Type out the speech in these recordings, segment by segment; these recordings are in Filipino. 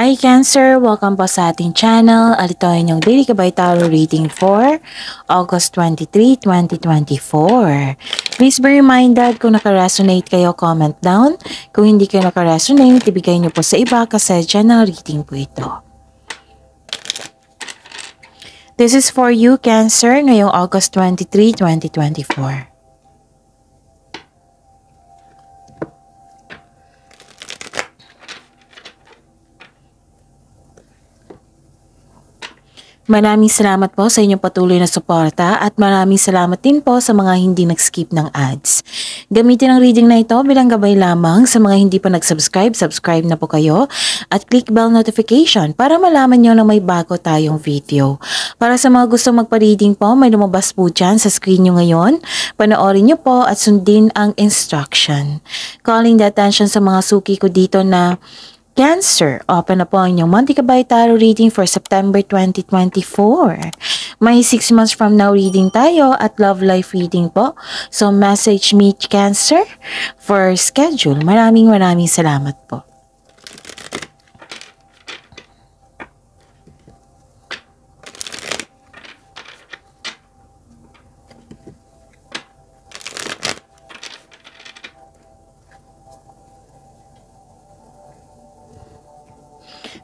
Hi Cancer! Welcome po sa ating channel at ito ay inyong Daily Gabay Tarot Reading for August 23, 2024. Please be reminded kung naka-resonate kayo, comment down. Kung hindi kayo naka-resonate, ibigay niyo po sa iba kasi channel reading po ito. This is for you Cancer ngayong August 23, 2024. Maraming salamat po sa inyong patuloy na suporta at maraming salamat din po sa mga hindi nag-skip ng ads. Gamitin ang reading na ito bilang gabay lamang sa mga hindi pa nag-subscribe, subscribe na po kayo at click bell notification para malaman nyo na may bago tayong video. Para sa mga gusto magpa-reading po, may lumabas po dyan sa screen nyo ngayon. Panoorin nyo po at sundin ang instruction. Calling the attention sa mga suki ko dito na Cancer, open na po ang inyong Monthly Gabay Tarot reading for September 2024. May 6 months from now reading tayo at love life reading po. So message me Cancer for schedule. Maraming salamat po.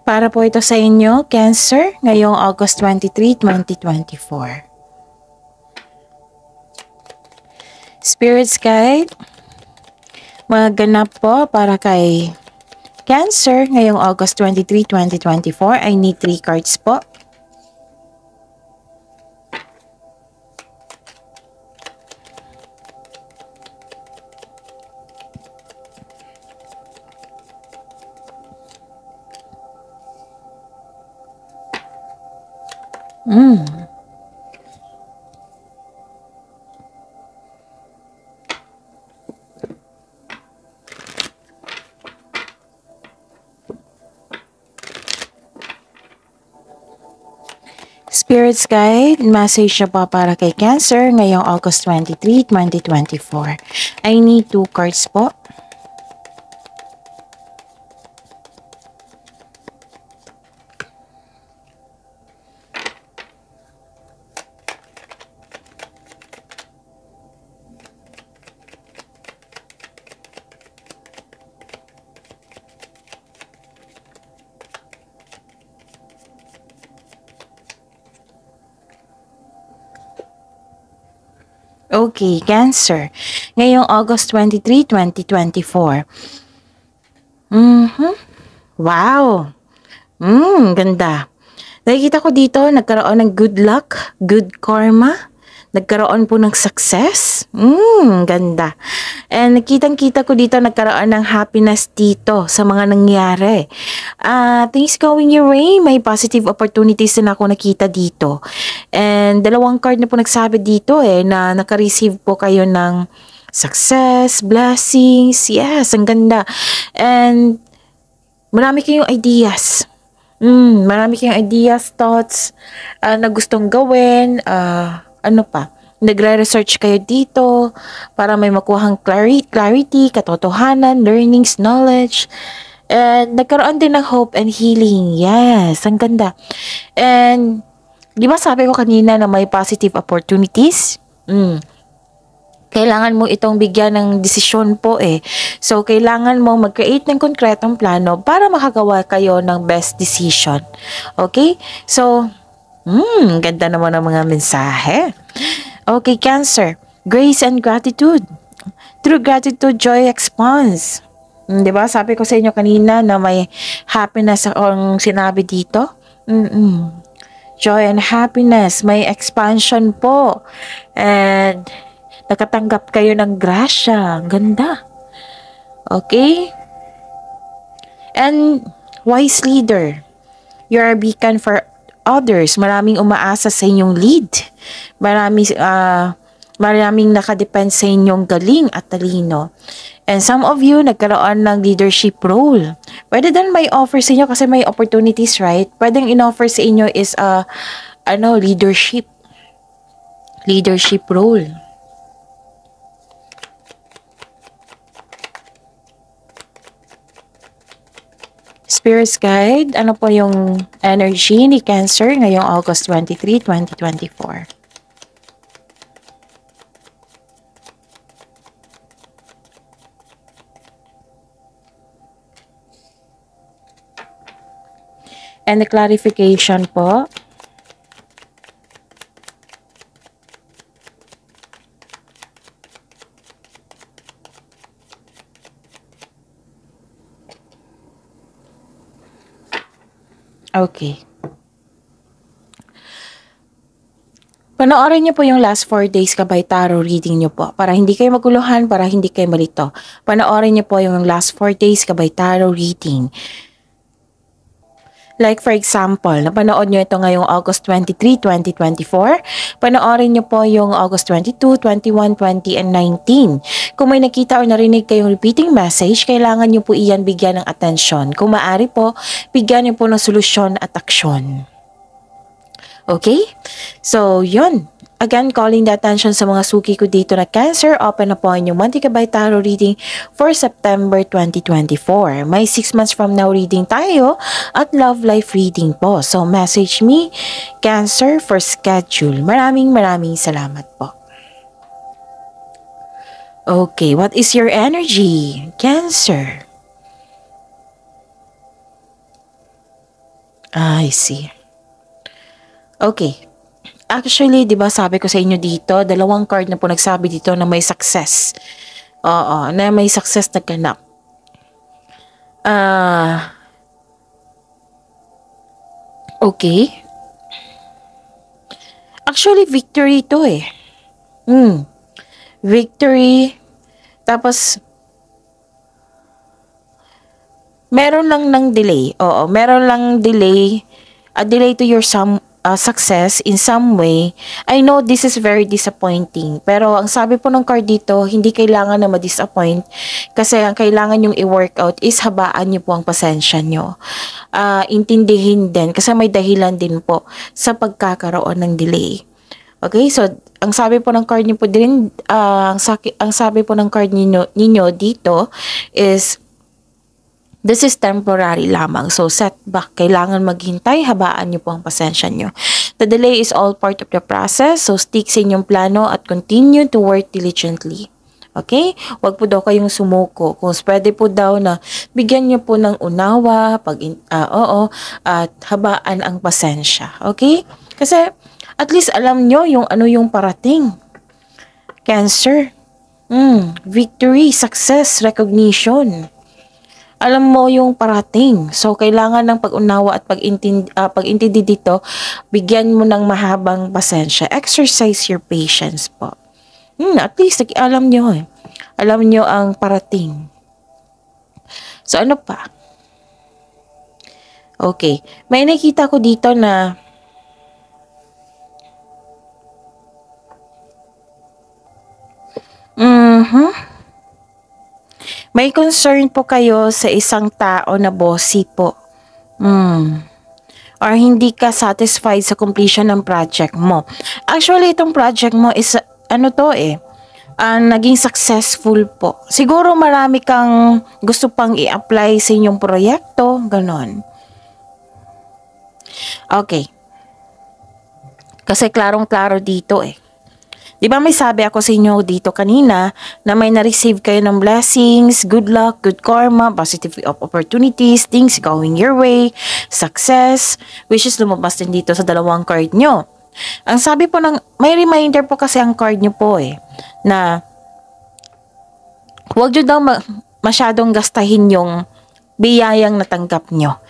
Para po ito sa inyo, Cancer, ngayong August 23, 2024. Spirits Guide, maganap po para kay Cancer, ngayong August 23, 2024. I need 3 cards po. Spirits Guide, message na po para kay Cancer ngayong August 23, 2024. I need 2 cards po. Okay, Cancer. Ngayong August 23, 2024. Wow! Ganda. Nakikita ko dito, nagkaroon ng good luck, good karma. Nagkaroon po ng success. Ganda. And nakitang-kita ko dito, nagkaroon ng happiness dito sa mga nangyari. Things going your way. May positive opportunities na ako nakita dito. And 2 card na po nagsabi dito na naka-receive po kayo ng success, blessings. Yes, ang ganda. And marami kayong ideas. Marami kayong ideas, thoughts na gustong gawin. Ano pa? Nagre-research kayo dito para may makuhang clarity, katotohanan, learnings, knowledge. And nagkaroon din ng hope and healing. Yes, ang ganda. And di ba sabi ko kanina na may positive opportunities? Kailangan mo itong bigyan ng desisyon po So, kailangan mo mag-create ng konkretong plano para makagawa kayo ng best decision. Okay? So, ganda naman ng mga mensahe. Okay, Cancer. Grace and gratitude. Through gratitude, joy expands. Diba? Sabi ko sa inyo kanina na may happiness ang sinabi dito. Joy and happiness. May expansion po. And nakatanggap kayo ng grasya. Ganda. Okay? And wise leader. You're a beacon for others. Maraming umaasa sa inyong lead. Maraming nakadepend sa inyong galing at talino. And some of you nagkaroon ng leadership role. Pwede din may offer sa inyo kasi may opportunities, right? Pwedeng in-offer sa inyo is leadership role. Spirits Guide, ano po yung energy ni Cancer ngayong August 23, 2024? And the clarification po. Okay. Panoorin niyo po yung last 4 days Gabay Tarot reading niyo po para hindi kayo maguluhan, para hindi kayo malito. Panoorin niyo po yung last 4 days Gabay Tarot reading. Like for example, napanood nyo ito ngayong August 23, 2024. Panoorin nyo po yung August 22, 21, 20, and 19. Kung may nakita o narinig kayong repeating message, kailangan nyo po iyan bigyan ng atensyon. Kung maaari po, bigyan nyo po ng solusyon at aksyon. Okay? So, yun. Again, calling the attention sa mga suki ko dito na Cancer. Open na po ang inyong Monthly Gabay Tarot reading for September 2024. May 6 months from now reading tayo at love life reading po. So, message me, Cancer, for schedule. Maraming salamat po. Okay, what is your energy, Cancer? I see. Okay. Actually, 'di ba sabi ko sa inyo dito, dalawang card na po nagsabi dito na may success. Oo, na may success na ganap. Okay. Actually, victory ito eh. Victory. Tapos, meron lang ng delay. Oo, meron lang delay. A delay to your success in some way. I know this is very disappointing. Pero ang sabi po ng card dito, hindi kailangan na ma-disappoint. Kasi ang kailangan yung i-workout is habaan nyo po ang pasensya nyo. Intindihin din. Kasi may dahilan din po sa pagkakaroon ng delay. Okay, so ang sabi po ng card niyo po din, ang sabi po ng card ninyo dito is this is temporary lamang. So, setback. Kailangan maghintay. Habaan niyo po ang pasensya niyo. The delay is all part of the process. So, stick sa inyong plano at continue to work diligently. Okay? Huwag po daw kayong sumuko. Kung pwede po daw na bigyan niyo po ng unawa, at habaan ang pasensya. Okay? Kasi, at least alam niyo yung ano yung parating. Cancer. Victory, success, recognition. Alam mo yung parating. So, kailangan ng pag-unawa at pag-intindi dito, bigyan mo ng mahabang pasensya. Exercise your patience po. At least, alam nyo eh. Alam nyo ang parating. So, ano pa? Okay. May nakita ko dito na may concern po kayo sa isang tao na bossy po. Or hindi ka satisfied sa completion ng project mo. Actually, itong project mo is, naging successful po. Siguro marami kang gusto pang i-apply sa inyong proyekto, ganon. Okay. Kasi klarong-klaro dito eh. Di ba may sabi ako sa inyo dito kanina na may na-receive kayo ng blessings, good luck, good karma, positive opportunities, things going your way, success, which is lumabas din dito sa dalawang card nyo. Ang sabi po may reminder po kasi ang card nyo po eh, na huwag nyo daw masyadong gastahin yung biyayang natanggap nyo.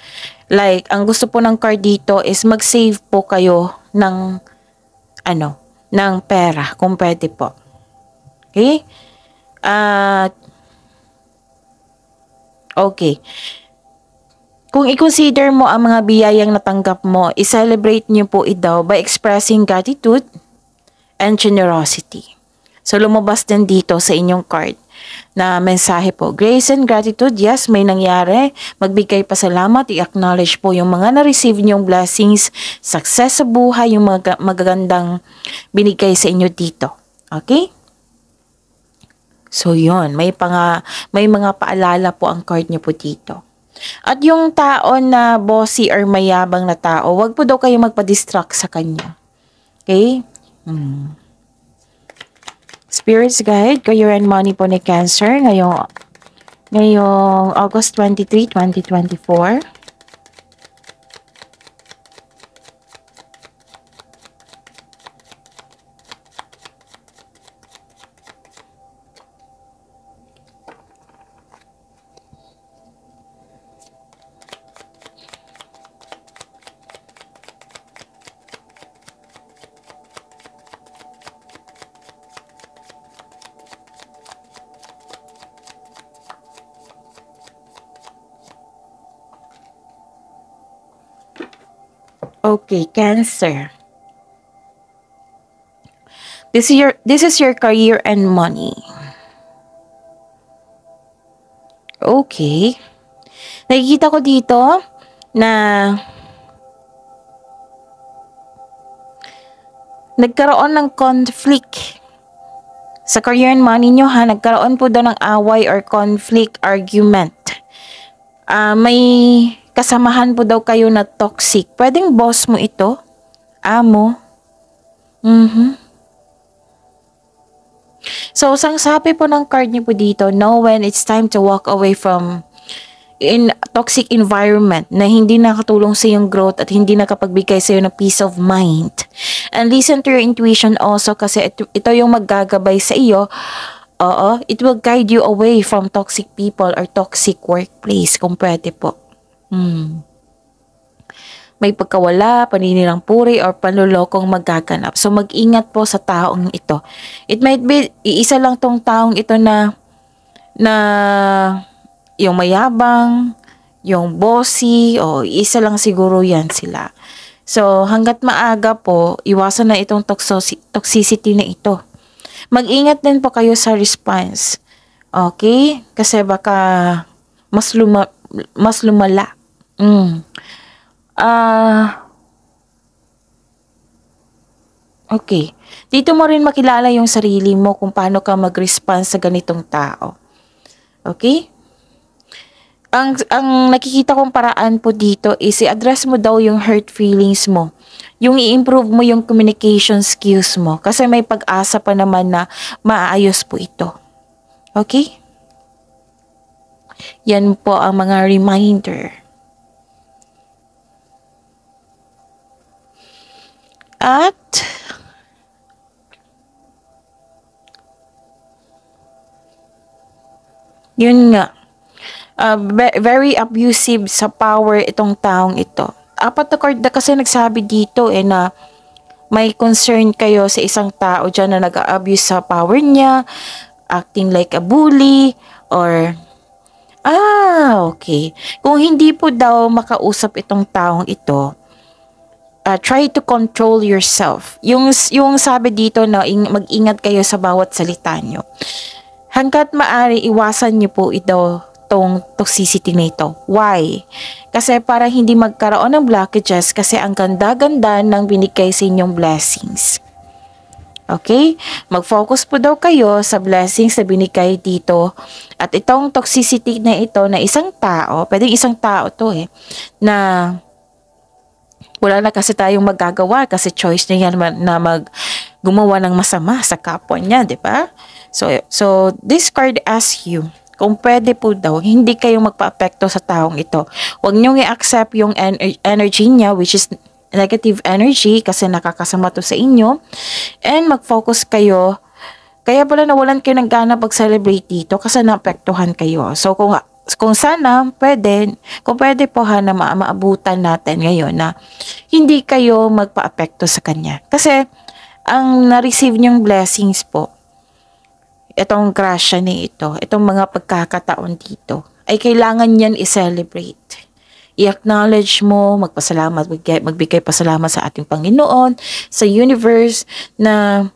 Like, ang gusto po ng card dito is mag-save po kayo ng ng pera, kung pwede po. Okay? Okay. Kung i-consider mo ang mga biyayang natanggap mo, i-celebrate niyo po ito by expressing gratitude and generosity. So, lumabas din dito sa inyong card na mensahe po. Grace and gratitude, yes, may nangyari. Magbigay pasalamat, i-acknowledge po yung mga na-receive niyong blessings, success sa buhay, yung mga magagandang binigay sa inyo dito. Okay? So, yun. May mga paalala po ang card niyo po dito. At yung tao na bossy or mayabang na tao, wag po daw kayo magpa-distract sa kanya. Okay? Spirits guide, career and money po ni Cancer ngayong August 23, 2024. Okay, Cancer. This is your career and money. Okay. Nakikita ko dito na nagkaroon ng conflict sa career and money nyo ha. Nagkaroon po daw ng away or conflict, argument. May kasamahan po daw kayo na toxic. Pwedeng boss mo ito? Amo? So, sang sabi po ng card niyo po dito, know when it's time to walk away from in toxic environment na hindi nakatulong sa iyong growth at hindi nakapagbigay sa iyo ng peace of mind. And listen to your intuition also kasi ito yung maggagabay sa iyo. Oo, it will guide you away from toxic people or toxic workplace kung pwede po. May pagkawala, paninirang puri, or panlulokong magaganap. So, mag-ingat po sa taong ito. It might be, iisa lang tong taong ito na yung mayabang, yung bossy, o isa lang siguro yan sila. So, hanggat maaga po, iwasan na itong toxicity na ito. Mag-ingat din po kayo sa response. Okay? Kasi baka mas lumala. Okay. Dito mo rin makilala yung sarili mo kung paano ka mag-response sa ganitong tao. Okay? Ang nakikita kong paraan po dito is i-address mo daw yung hurt feelings mo. Yung i-improve mo yung communication skills mo. Kasi may pag-asa pa naman na maayos po ito. Okay? Yan po ang mga reminder. At yun nga, very abusive sa power itong taong ito. Apat na card na kasi nagsabi dito na may concern kayo sa isang tao dyan na nag-abuse sa power niya, acting like a bully, or okay. Kung hindi po daw makausap itong taong ito, try to control yourself. Yung sabi dito na mag-ingat kayo sa bawat salita nyo. Hanggat maaari, iwasan nyo po itong toxicity na ito. Why? Kasi para hindi magkaroon ng blockages kasi ang ganda-ganda ng binigay sa inyong blessings. Okay? Mag-focus po daw kayo sa blessings na binigay dito. At itong toxicity na ito na isang tao, pwedeng isang tao to na wala na kasi tayong magagawa kasi choice niya na gumawa ng masama sa kapwa niya, di ba? So this card asks you, kung pwede po daw, hindi kayo magpa-apekto sa taong ito. Huwag niyong i-accept yung energy niya, which is negative energy, kasi nakakasama to sa inyo. And mag-focus kayo. Kaya pala nawalan kayo ng gana pag-celebrate dito kasi naapektuhan kayo. So kung sana, kung pwede po na maabutan natin ngayon na hindi kayo magpa-apekto sa kanya. Kasi, ang na-receive niyong blessings po, itong grasya ni ito, itong mga pagkakataon dito, ay kailangan niyan i-celebrate. I-acknowledge mo, magpasalamat, magbigay pasalamat sa ating Panginoon, sa universe, na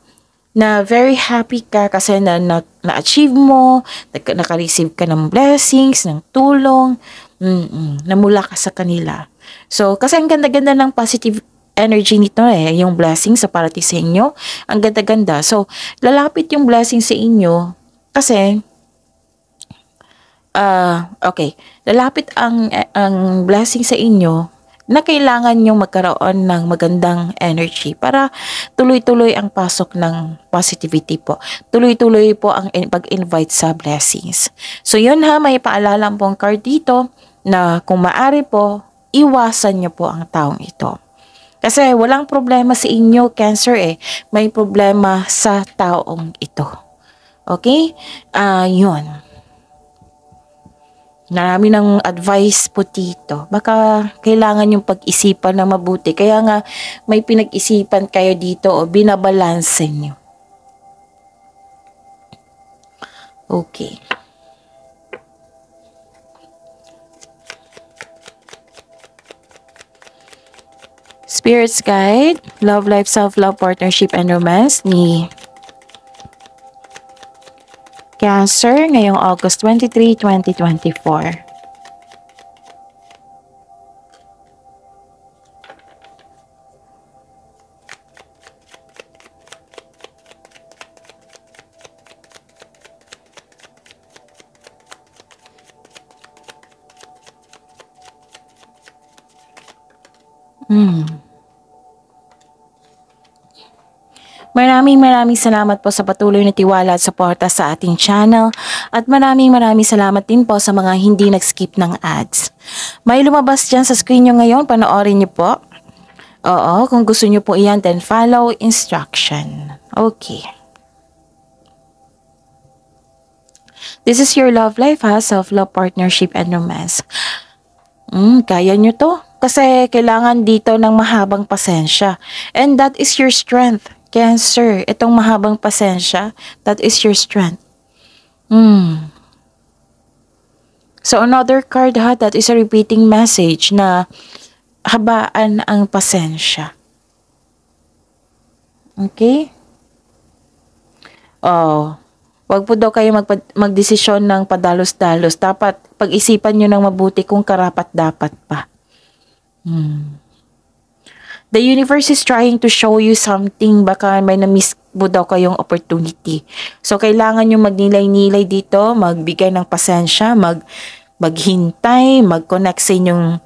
very happy ka kasi na-achieve mo, naka-receive ka ng blessings, ng tulong, na mula ka sa kanila. So, kasi ang ganda-ganda ng positive energy nito yung blessings sa parating sa inyo, ang ganda-ganda. So, lalapit yung blessing sa inyo kasi Okay, lalapit ang blessing sa inyo na kailangan nyo magkaroon ng magandang energy para tuloy-tuloy ang pasok ng positivity po. Tuloy-tuloy po ang pag-invite sa blessings. So yun ha, may paalala pong card dito na kung maaari po, iwasan nyo po ang taong ito. Kasi walang problema sa inyo, Cancer may problema sa taong ito. Okay? Yun. Marami ng advice po dito. Baka kailangan yung pag-isipan na mabuti. Kaya nga may pinag-isipan kayo dito o binabalanse nyo. Okay. Spirits Guide, Love Life, Self-Love, Partnership, and Romance ni Cancer ngayong August 23, 2024. Maraming salamat po sa patuloy na tiwala at suporta sa ating channel at maraming salamat din po sa mga hindi nag-skip ng ads. May lumabas dyan sa screen nyo ngayon, panoorin nyo po. Oo, kung gusto nyo po iyan, then follow instruction. Okay. This is your love life ha, self-love, partnership, and romance. Kaya nyo to. Kasi kailangan dito ng mahabang pasensya. And that is your strength. Cancer, itong mahabang pasensya, that is your strength. So another card ha, that is a repeating message na habaan ang pasensya. Okay? Wag po daw kayo magdesisyon ng padalos-dalos. Dapat pag-isipan nyo ng mabuti kung karapat-dapat pa. The universe is trying to show you something. Baka may na-miss mo daw kayong opportunity. So, kailangan nyo magnilay-nilay dito, magbigay ng pasensya, maghintay, mag-connect sa inyong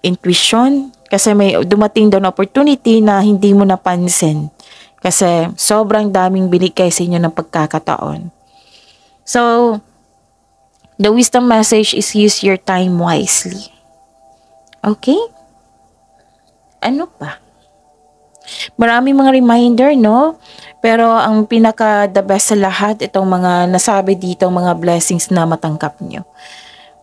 intuition. Kasi may dumating daw na opportunity na hindi mo napansin. Kasi sobrang daming binigay sa inyo ng pagkakataon. So, the wisdom message is use your time wisely. Okay? Ano pa? Maraming mga reminder, no? Pero ang pinaka-the best sa lahat, itong mga nasabi dito, mga blessings na matanggap nyo.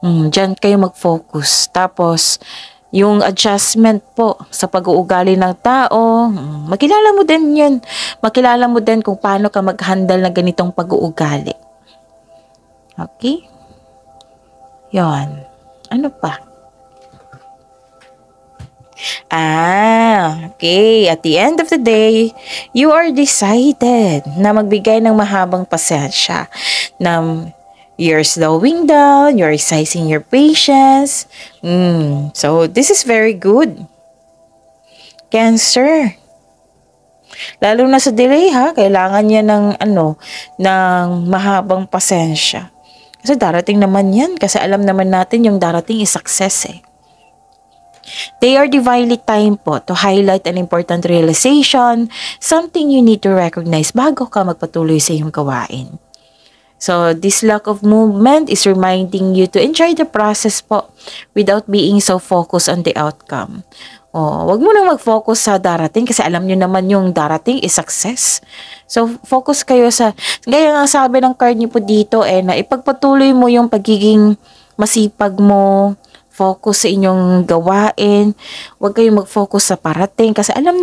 Diyan kayo mag-focus. Tapos, yung adjustment po sa pag-uugali ng tao, makilala mo din yun. Makilala mo din kung paano ka mag-handle na ganitong pag-uugali. Okay? Yon. Ano pa? Okay. At the end of the day, you are decided na magbigay ng mahabang pasensya. Na you're slowing down, you're exercising your patience. So, this is very good. Cancer. Lalo na sa delay ha, kailangan niya ng mahabang pasensya. Kasi darating naman yan. Kasi alam naman natin yung darating is success They are divinely timed po to highlight an important realization, something you need to recognize bago ka magpatuloy sa iyong gawain. So, this lack of movement is reminding you to enjoy the process po without being so focused on the outcome. Wag mo nang mag-focus sa darating kasi alam nyo naman yung darating is success. So, focus kayo sa, gaya nga sabi ng card nyo po dito na ipagpatuloy mo yung pagiging masipag mo, focus sa inyong gawain. Huwag kayong mag-focus sa parating kasi alam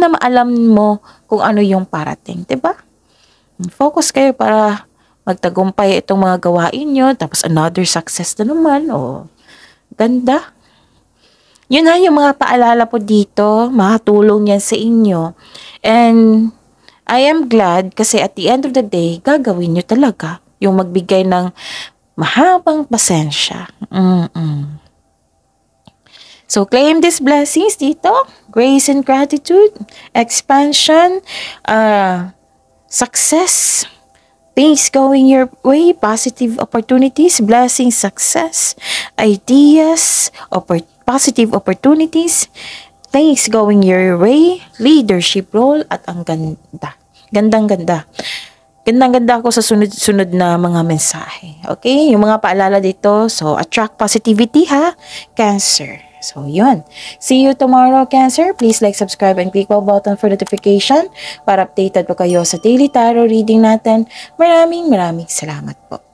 mo kung ano yung parating, 'di ba? Focus kayo para magtagumpay itong mga gawain nyo, tapos another success na naman. Ganda. Yun yung mga paalala po dito, makatulong yan sa inyo. And I am glad kasi at the end of the day, gagawin nyo talaga yung magbigay ng mahabang pasensya. So, claim these blessings dito. Grace and gratitude, expansion, success, Things going your way, positive opportunities, blessings, success, ideas, positive opportunities, things going your way, leadership role, at ang ganda. Gandang-ganda. Gandang-ganda ako sa sunod-sunod na mga mensahe. Okay? Yung mga paalala dito, so attract positivity ha, Cancer. So, yun. See you tomorrow, Cancer. Please like, subscribe, and click bell button for notification para updated po kayo sa daily tarot reading natin. Maraming salamat po.